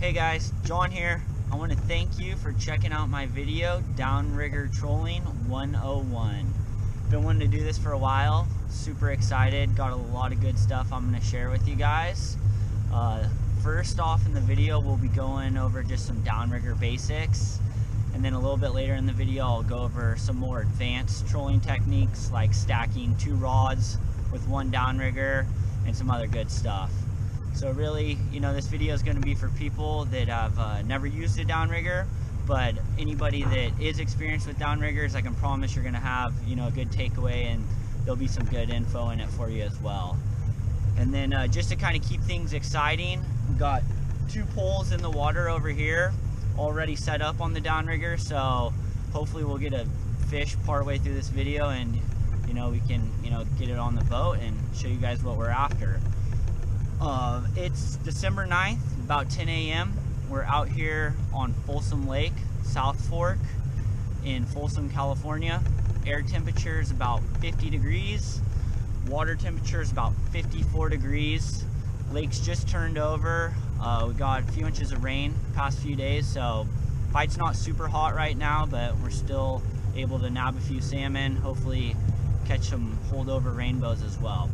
Hey guys, John here. I want to thank you for checking out my video, Downrigger Trolling 101. Been wanting to do this for a while, super excited, got a lot of good stuff I'm going to share with you guys. First off in the video, we'll be going over just some downrigger basics, and then a little bit later in the video I'll go over some more advanced trolling techniques like stacking 2 rods with 1 downrigger and some other good stuff. So really, this video is going to be for people that have never used a downrigger, but anybody that is experienced with downriggers, I can promise you're going to have, a good takeaway, and there'll be some good info in it for you as well. And then just to kind of keep things exciting, we've got 2 poles in the water over here already set up on the downrigger, so hopefully we'll get a fish partway through this video, and we can get it on the boat and show you guys what we're after. It's December 9th, about 10 a.m. We're out here on Folsom Lake, South Fork in Folsom, California. Air temperature is about 50 degrees. Water temperature is about 54 degrees. Lake's just turned over. We got a few inches of rain the past few days, so fight's not super hot right now, but we're still able to nab a few salmon, hopefully catch some holdover rainbows as well.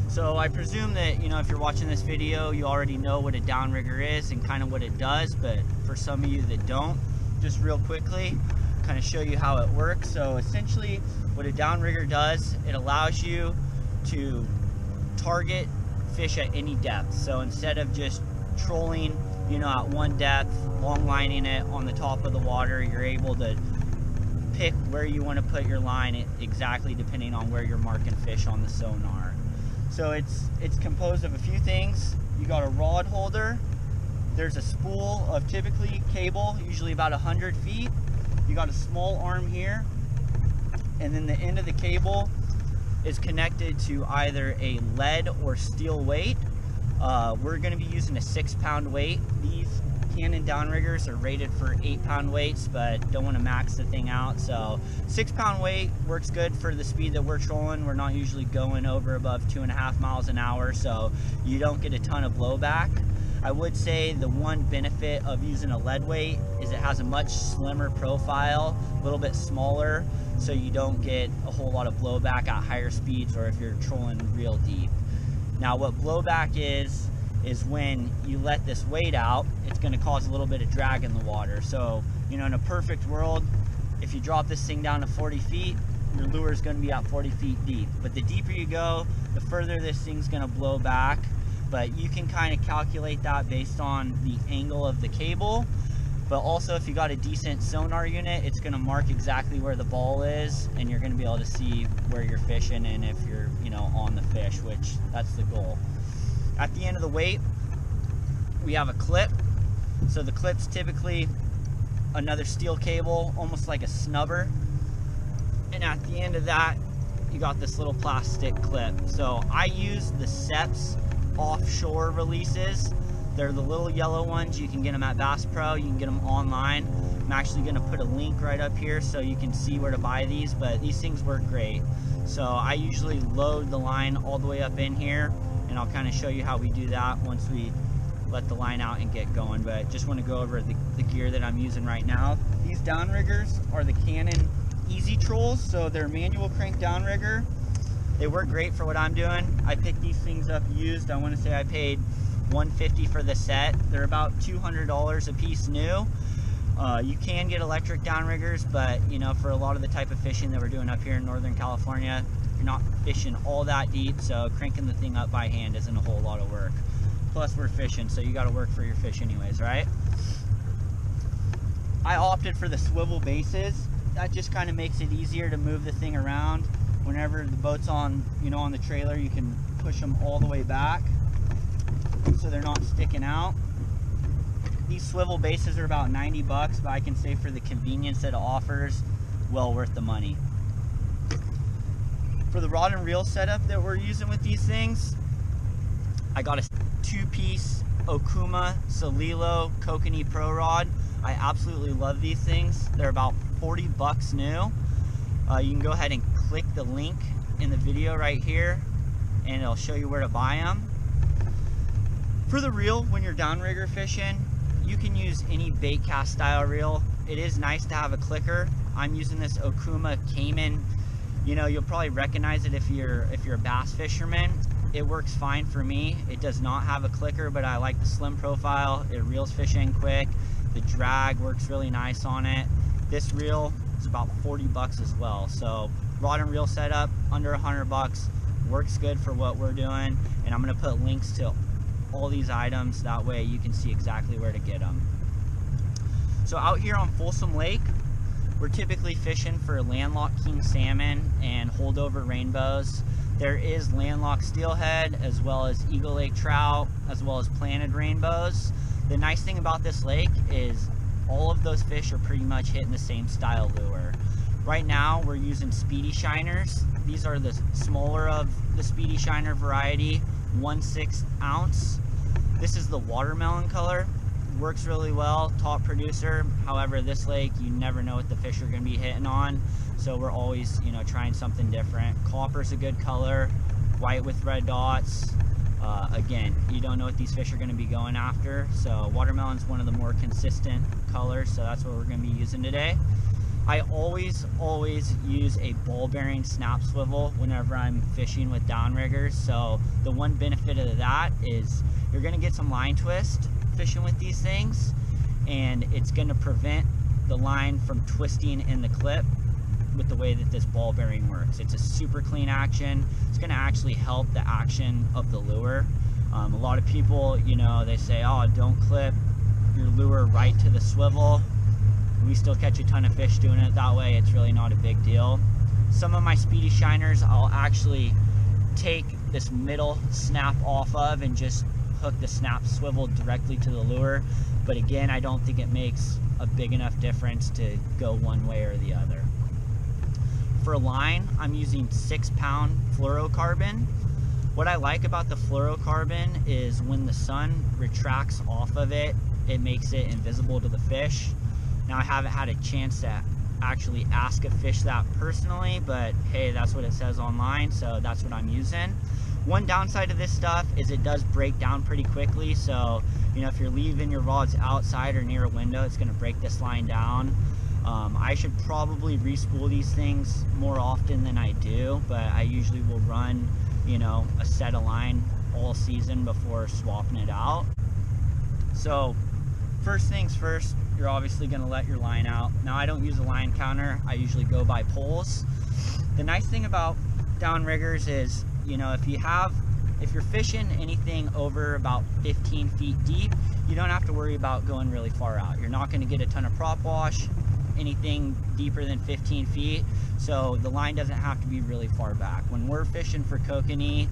So I presume that, if you're watching this video, you already know what a downrigger is and kind of what it does, but for some of you that don't, just real quickly, kind of show you how it works. So essentially, what a downrigger does, it allows you to target fish at any depth. So instead of just trolling, at one depth, long lining it on the top of the water, you're able to pick where you want to put your line exactly depending on where you're marking fish on the sonar. So it's composed of a few things. You got a rod holder, there's a spool of typically cable, usually about 100 feet. You got a small arm here, and then the end of the cable is connected to either a lead or steel weight. We're going to be using a 6-pound weight. These Canon downriggers are rated for 8-pound weights, but don't want to max the thing out, so 6-pound weight works good for the speed that we're trolling. We're not usually going over above 2.5 miles an hour, so you don't get a ton of blowback. I would say the one benefit of using a lead weight is it has a much slimmer profile, a little bit smaller, so you don't get a whole lot of blowback at higher speeds or if you're trolling real deep. Now what blowback is when you let this weight out, it's going to cause a little bit of drag in the water. So, in a perfect world, if you drop this thing down to 40 feet, your lure is going to be at 40 feet deep. But the deeper you go, the further this thing's going to blow back. But you can kind of calculate that based on the angle of the cable. But also, if you got a decent sonar unit, it's going to mark exactly where the ball is, and you're going to be able to see where you're fishing and if you're, on the fish, which that's the goal. At the end of the weight, we have a clip. So the clip's typically another steel cable, almost like a snubber. And at the end of that, you got this little plastic clip. So I use the Seps offshore releases. They're the little yellow ones. You can get them at Bass Pro. You can get them online. I'm actually going to put a link right up here so you can see where to buy these, but these things work great. So I usually load the line all the way up in here, and I'll kind of show you how we do that once we let the line out and get going. But just want to go over the gear that I'm using right now. These downriggers are the Canon Easy Trolls, so they're manual crank downrigger. They work great for what I'm doing. I picked these things up used. I want to say I paid $150 for the set. They're about $200 a piece new. You can get electric downriggers, but for a lot of the type of fishing that we're doing up here in Northern California, you're not fishing all that deep, so cranking the thing up by hand isn't a whole lot of work. Plus we're fishing, so you got to work for your fish anyways, right? I opted for the swivel bases. That just kind of makes it easier to move the thing around. Whenever the boat's on, on the trailer, you can push them all the way back so they're not sticking out. These swivel bases are about 90 bucks, but I can say for the convenience that it offers, well worth the money. For the rod and reel setup that we're using with these things, I got a 2-piece Okuma Solilo Kokanee Pro Rod. I absolutely love these things. They're about 40 bucks new. You can go ahead and click the link in the video right here and it'll show you where to buy them. For the reel, when you're downrigger fishing, you can use any bait cast style reel. It is nice to have a clicker. I'm using this Okuma Cayman. You know, you'll probably recognize it if you're a bass fisherman. It works fine for me. It does not have a clicker, but I like the slim profile. It reels fish in quick. The drag works really nice on it. This reel is about 40 bucks as well. So rod and reel setup under 100 bucks, works good for what we're doing. And I'm gonna put links to all these items, that way you can see exactly where to get them. So out here on Folsom Lake, we're typically fishing for landlocked king salmon and holdover rainbows. There is landlocked steelhead, as well as Eagle Lake trout, as well as planted rainbows. The nice thing about this lake is all of those fish are pretty much hitting the same style lure. Right now we're using speedy shiners. These are the smaller of the speedy shiner variety, 1/6 ounce. This is the watermelon color. Works really well, top producer. However, this lake, you never know what the fish are gonna be hitting on. So we're always, you know, trying something different. Copper's a good color, white with red dots. Again, you don't know what these fish are gonna be going after. So watermelon's one of the more consistent colors, so that's what we're gonna be using today. I always use a ball bearing snap swivel whenever I'm fishing with downriggers. So the one benefit of that is you're gonna get some line twist fishing with these things, and it's gonna prevent the line from twisting in the clip with the way that this ball bearing works. It's a super clean action. It's gonna actually help the action of the lure. A lot of people, you know, they say, oh, don't clip your lure right to the swivel. We still catch a ton of fish doing it that way. It's really not a big deal. Some of my speedy shiners, I'll actually take this middle snap off of and just hook the snap swivel directly to the lure. But again, I don't think it makes a big enough difference to go one way or the other. For line, I'm using 6-pound fluorocarbon. What I like about the fluorocarbon is when the sun retracts off of it, it makes it invisible to the fish. Now, I haven't had a chance to actually ask a fish that personally, but hey, that's what it says online, so that's what I'm using. One downside of this stuff is it does break down pretty quickly, so you know, if you're leaving your rods outside or near a window, it's going to break this line down. I should probably re-spool these things more often than I do, but I usually will run, you know, a set of line all season before swapping it out. So first things first, you're obviously going to let your line out. Now, I don't use a line counter. I usually go by poles. The nice thing about downriggers is, you know, if you're fishing anything over about 15 feet deep, you don't have to worry about going really far out. You're not going to get a ton of prop wash anything deeper than 15 feet, so the line doesn't have to be really far back. When we're fishing for kokanee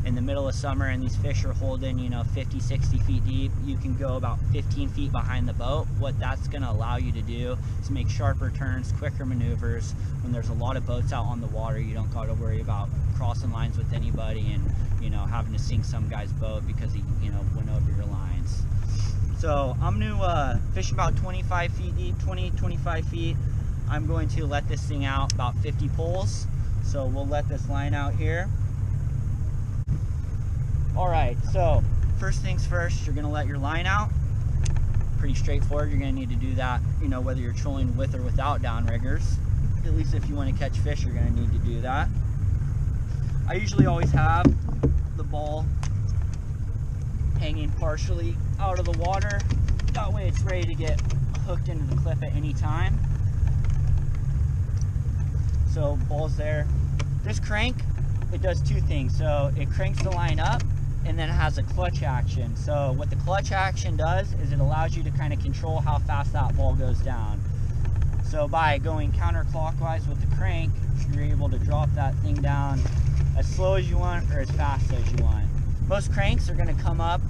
in the middle of summer and these fish are holding, you know, 50, 60 feet deep, you can go about 15 feet behind the boat. What that's going to allow you to do is make sharper turns, quicker maneuvers. When there's a lot of boats out on the water, you don't got to worry about crossing lines with anybody and, you know, having to sink some guy's boat because he, you know, went over your lines. So I'm going to fish about 25 feet deep, 20-25 feet. I'm going to let this thing out about 50 pulls. So we'll let this line out here. Alright, so first things first, you're going to let your line out. Pretty straightforward. You're going to need to do that, you know, whether you're trolling with or without downriggers. At least if you want to catch fish, you're going to need to do that. I usually always have the ball hanging partially out of the water. That way it's ready to get hooked into the clip at any time. So ball's there. This crank, it does two things. So it cranks the line up, and then it has a clutch action. So what the clutch action does is it allows you to kind of control how fast that ball goes down. So by going counterclockwise with the crank, you're able to drop that thing down as slow as you want or as fast as you want. Most cranks are going to come up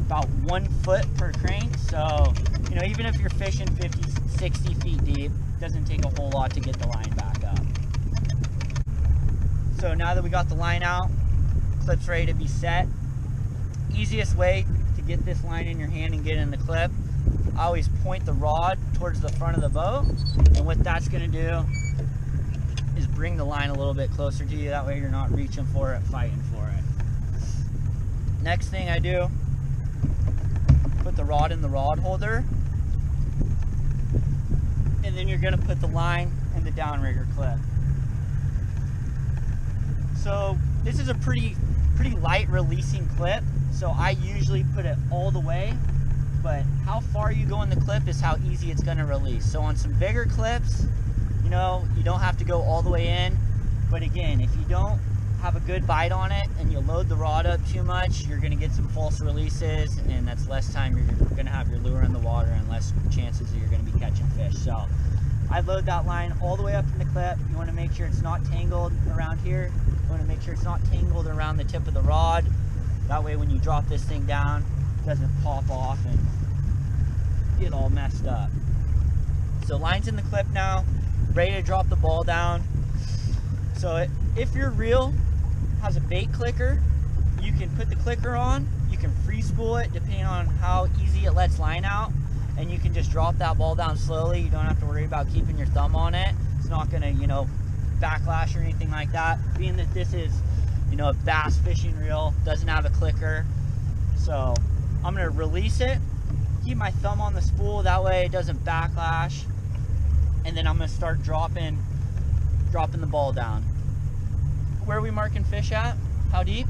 about 1 foot per crank. So, you know, even if you're fishing 50, 60 feet deep, it doesn't take a whole lot to get the line back up. So now that we got the line out, clip's ready to be set. Easiest way to get this line in your hand and get in the clip, I always point the rod towards the front of the boat, and what that's going to do is bring the line a little bit closer to you. That way you're not reaching for it, fighting for it. Next thing I do put the rod in the rod holder, and then you're going to put the line in the downrigger clip. So this is a pretty light releasing clip, so I usually put it all the way, but how far you go in the clip is how easy it's going to release. So on some bigger clips, you know, you don't have to go all the way in, but again, if you don't have a good bite on it and you load the rod up too much, you're going to get some false releases, and that's less time you're going to have your lure in the water and less chances that you're going to be catching fish. So I load that line all the way up in the clip. You want to make sure it's not tangled around here. You want to make sure it's not tangled around the tip of the rod. That way when you drop this thing down, it doesn't pop off and get all messed up. So line's in the clip now, ready to drop the ball down. So if your reel has a bait clicker, you can put the clicker on, you can free spool it depending on how easy it lets line out, and you can just drop that ball down slowly. You don't have to worry about keeping your thumb on it. It's not gonna, you know, backlash or anything like that. Being that this is, you know, a bass fishing reel, doesn't have a clicker. So I'm gonna release it, keep my thumb on the spool, that way it doesn't backlash, and then I'm gonna start dropping the ball down. Where are we marking fish at? How deep?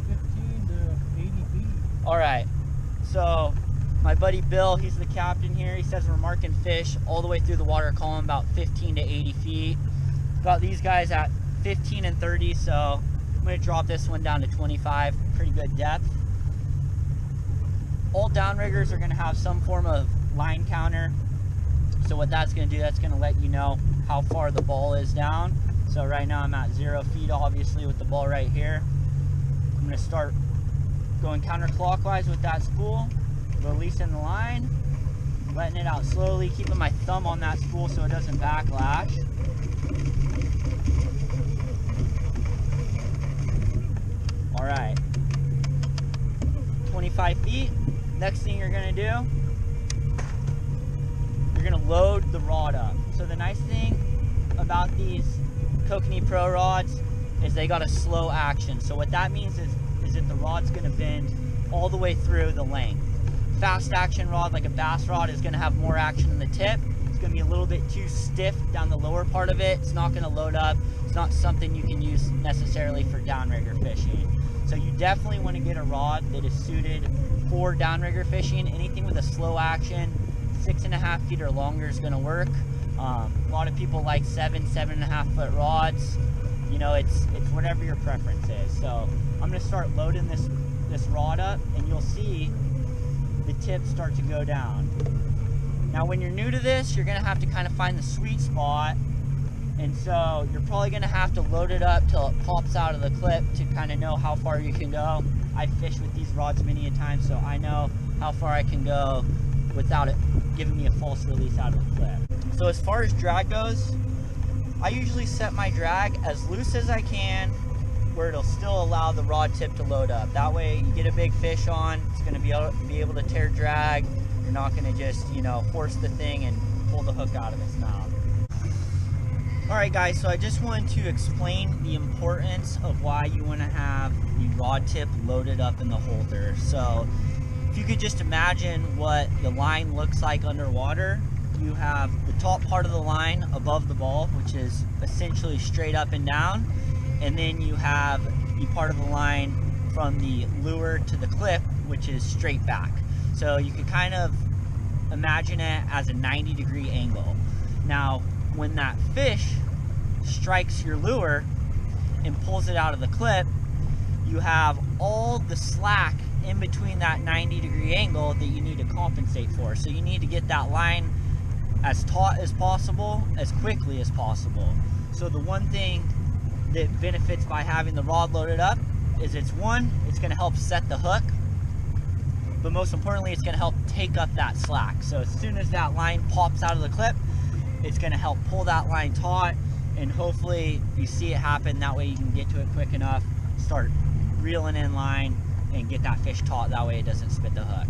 15 to 80 feet. All right, so my buddy Bill, he's the captain here. He says we're marking fish all the way through the water column about 15 to 80 feet. Got these guys at 15 and 30, so I'm gonna drop this one down to 25, pretty good depth. All downriggers are gonna have some form of line counter. So what that's gonna do, that's gonna let you know how far the ball is down. So right now I'm at 0 feet, obviously, with the ball right here. I'm gonna start going counterclockwise with that spool, releasing the line, letting it out slowly, keeping my thumb on that spool so it doesn't backlash. All right, 25 feet. Next thing you're gonna do, you're gonna load the rod up. So the nice thing about these Kokanee Pro rods is they got a slow action. So what that means is that the rod's gonna bend all the way through the length. Fast action rod like a bass rod is gonna have more action in the tip. It's gonna be a little bit too stiff down the lower part of it. It's not gonna load up. It's not something you can use necessarily for downrigger fishing. So you definitely wanna get a rod that is suited for downrigger fishing. Anything with a slow action, 6.5 feet or longer is gonna work. A lot of people like 7.5 foot rods. You know, it's whatever your preference is. So I'm gonna start loading this rod up, and you'll see the tips start to go down. Now when you're new to this, you're gonna have to kind of find the sweet spot, and so you're probably gonna have to load it up till it pops out of the clip to kind of know how far you can go. I've fished with these rods many a time, so I know how far I can go without it giving me a false release out of the clip. So as far as drag goes, I usually set my drag as loose as I can, where it'll still allow the rod tip to load up. That way you get a big fish on, it's gonna be able to tear drag. You're not gonna just, you know, force the thing and pull the hook out of its mouth. All right guys, so I just wanted to explain the importance of why you wanna have the rod tip loaded up in the holder. So if you could just imagine what the line looks like underwater, you have the top part of the line above the ball, which is essentially straight up and down, and then you have the part of the line from the lure to the clip, which is straight back. So you can kind of imagine it as a 90-degree angle. Now when that fish strikes your lure and pulls it out of the clip, you have all the slack in between that 90-degree angle that you need to compensate for. So you need to get that line as taut as possible, as quickly as possible. So the one thing that benefits by having the rod loaded up is it's going to help set the hook, but most importantly, it's going to help take up that slack. So as soon as that line pops out of the clip, it's going to help pull that line taut, and hopefully you see it happen. That way you can get to it quick enough, start reeling in line, and get that fish taut. That way it doesn't spit the hook.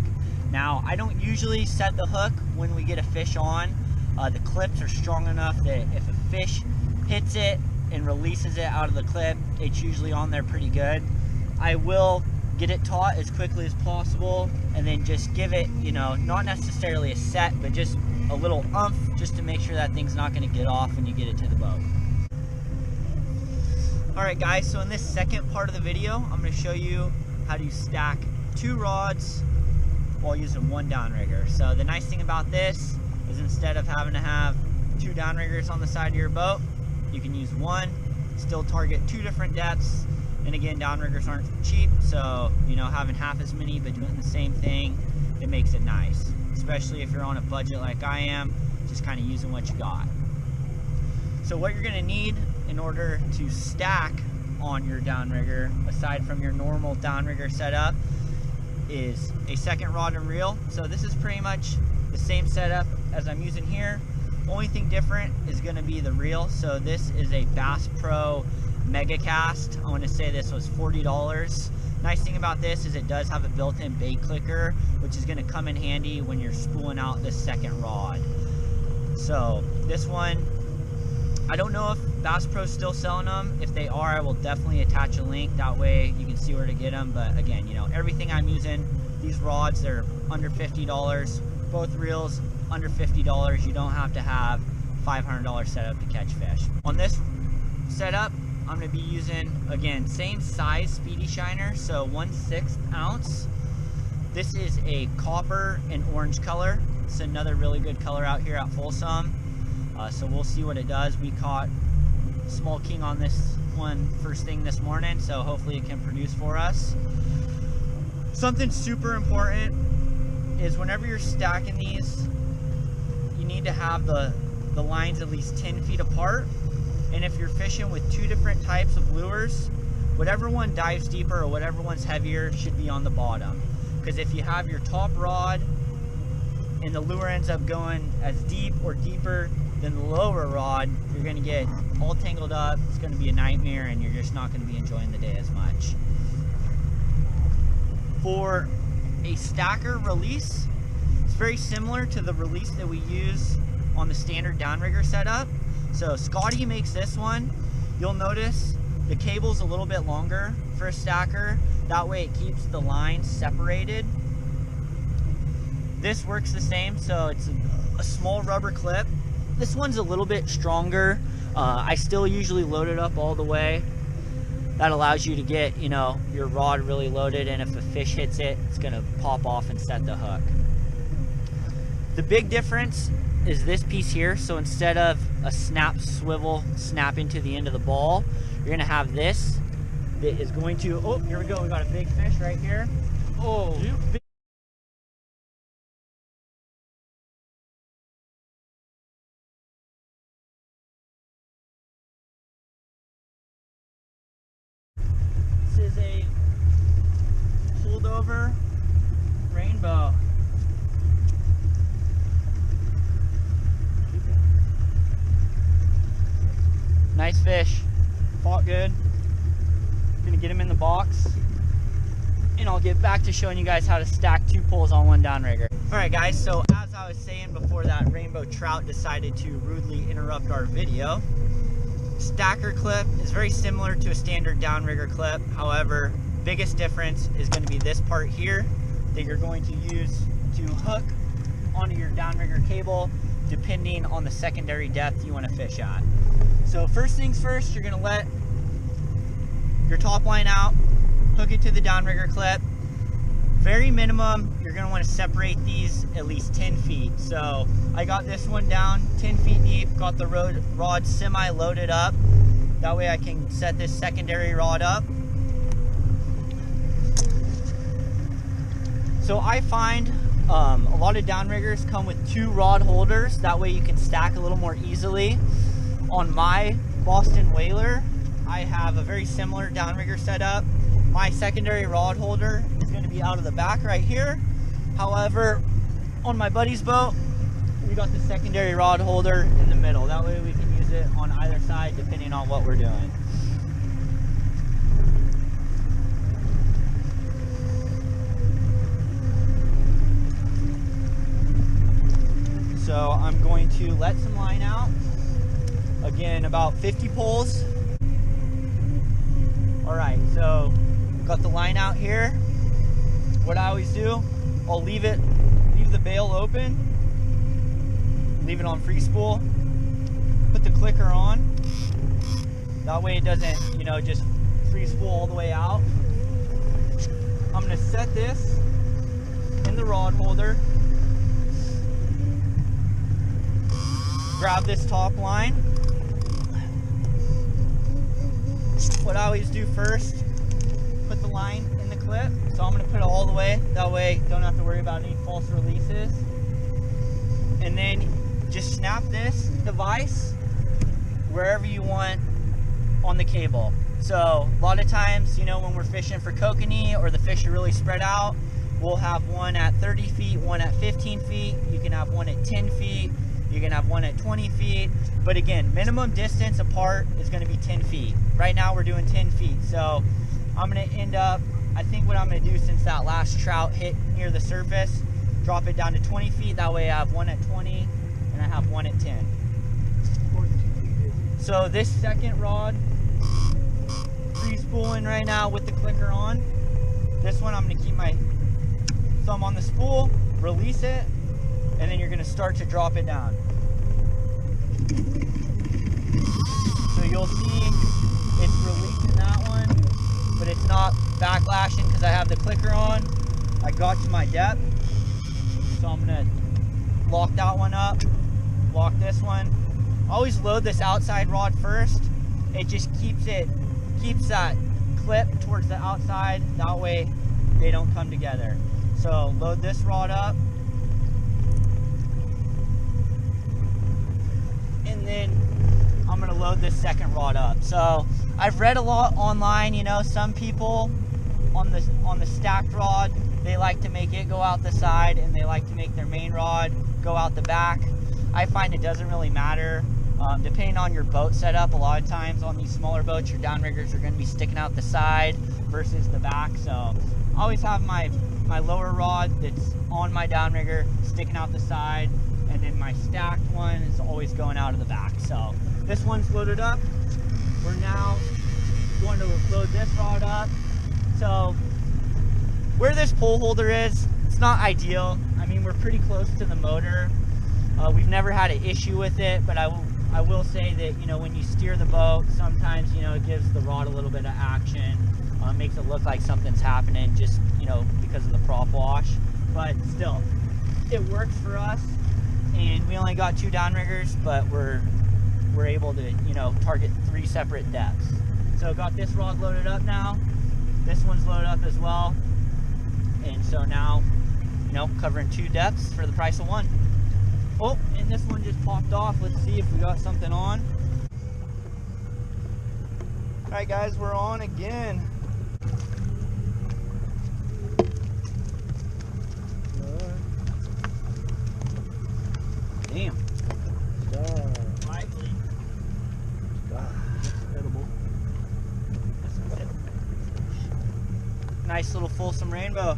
Now, I don't usually set the hook when we get a fish on. The clips are strong enough that if a fish hits it and releases it out of the clip, it's usually on there pretty good. I will get it taut as quickly as possible, and then just give it, you know, not necessarily a set, but just a little oomph, just to make sure that thing's not going to get off when you get it to the boat. Alright guys, so in this second part of the video, I'm going to show you how to stack 2 rods while using 1 downrigger. So the nice thing about this is instead of having to have 2 downriggers on the side of your boat, you can use 1, still target 2 different depths. And again, downriggers aren't cheap, so you know, having half as many but doing the same thing, it makes it nice. Especially if you're on a budget like I am, just kind of using what you got. So what you're gonna need in order to stack on your downrigger, aside from your normal downrigger setup, is a second rod and reel. So this is pretty much the same setup as I'm using here. Only thing different is gonna be the reel. So this is a Bass Pro Mega Cast. I want to say this was $40. Nice thing about this is it does have a built-in bait clicker, which is going to come in handy when you're spooling out this second rod. So this one, I don't know if Bass Pro's still selling them. If they are, I will definitely attach a link. That way you can see where to get them. But again, you know, everything I'm using, these rods, they're under $50. Both reels under $50. You don't have to have $500 setup to catch fish. On this setup, I'm going to be using, again, same size Speedy Shiner, so 1/6 ounce. This is a copper and orange color. It's another really good color out here at Folsom. So we'll see what it does. We caught small king on this one first thing this morning, so hopefully it can produce for us. Something super important is whenever you're stacking these, you need to have the lines at least 10 feet apart. And if you're fishing with 2 different types of lures, whatever one dives deeper or whatever one's heavier should be on the bottom. Because if you have your top rod and the lure ends up going as deep or deeper than the lower rod, you're going to get all tangled up. It's going to be a nightmare, and you're just not going to be enjoying the day as much. For a stacker release, it's very similar to the release that we use on the standard downrigger setup. So Scotty makes this one. You'll notice the cable's a little bit longer for a stacker. That way it keeps the lines separated. This works the same, so it's a small rubber clip. This one's a little bit stronger. I still usually load it up all the way. That allows you to get, you know, your rod really loaded, and if a fish hits it, it's gonna pop off and set the hook. The big difference is this piece here. So instead of a snap swivel snap into the end of the ball, you're gonna have this that is going to, oh, here we go, we got a big fish right here. Oh, big. This is a holdover rainbow. Nice fish, fought good. Gonna get him in the box, and I'll get back to showing you guys how to stack 2 poles on 1 downrigger. All right guys, so as I was saying before that rainbow trout decided to rudely interrupt our video, stacker clip is very similar to a standard downrigger clip. However, biggest difference is going to be this part here that you're going to use to hook onto your downrigger cable, depending on the secondary depth you want to fish at. So first things first, you're going to let your top line out, hook it to the downrigger clip. Very minimum, you're going to want to separate these at least 10 feet. So I got this one down 10 feet deep, got the rod semi-loaded up. That way I can set this secondary rod up. So I find a lot of downriggers come with 2 rod holders. That way you can stack a little more easily. On my Boston Whaler, I have a very similar downrigger setup. My secondary rod holder is going to be out of the back right here. However, on my buddy's boat, we got the secondary rod holder in the middle. That way we can use it on either side depending on what we're doing. So I'm going to let some line out. Again, about 50 pulls. All right, so got the line out here. what I always do, I'll leave the bail open, leave it on free spool, put the clicker on. That way it doesn't, you know, just free spool all the way out. I'm gonna set this in the rod holder. Grab this top line. What I always do first, put the line in the clip. So I'm gonna put it all the way. That way don't have to worry about any false releases. And then just snap this device wherever you want on the cable. So a lot of times, you know, when we're fishing for kokanee or the fish are really spread out, we'll have one at 30 feet, one at 15 feet. You can have one at 10 feet. You can have one at 20 feet. But again, minimum distance apart is going to be 10 feet. Right now we're doing 10 feet. So I'm going to end up, I think what I'm going to do, since that last trout hit near the surface, drop it down to 20 feet. That way I have one at 20 and I have one at 10. So this second rod, free spooling right now with the clicker on. This one I'm going to keep my thumb on the spool, release it, and then you're going to start to drop it down. So you'll see it's releasing that one, but it's not backlashing because I have the clicker on. I got to my depth, so I'm going to lock that one up, lock this one. Always load this outside rod first. It just keeps that clip towards the outside. That way they don't come together. So load this rod up. And then I'm gonna load this second rod up. So I've read a lot online, you know, some people on the stacked rod, they like to make it go out the side and they like to make their main rod go out the back. I find it doesn't really matter. Depending on your boat setup, a lot of times on these smaller boats, your downriggers are going to be sticking out the side versus the back. So I always have my lower rod that's on my downrigger sticking out the side, and then my stacked one is always going out of the back. So this one's loaded up. We're now going to load this rod up. So where this pole holder is, it's not ideal. I mean, we're pretty close to the motor. We've never had an issue with it, but I will say that, you know, when you steer the boat, sometimes, you know, it gives the rod a little bit of action, makes it look like something's happening just, you know, because of the prop wash. But still, it works for us, and we only got 2 downriggers, but we're able to, you know, target 3 separate depths. So got this rod loaded up now. This one's loaded up as well, and so now, you know, covering 2 depths for the price of 1. Oh, and this one just popped off. Let's see if we got something on. All right, guys, we're on again. Damn. Lively. That's edible. Nice little Folsom rainbow.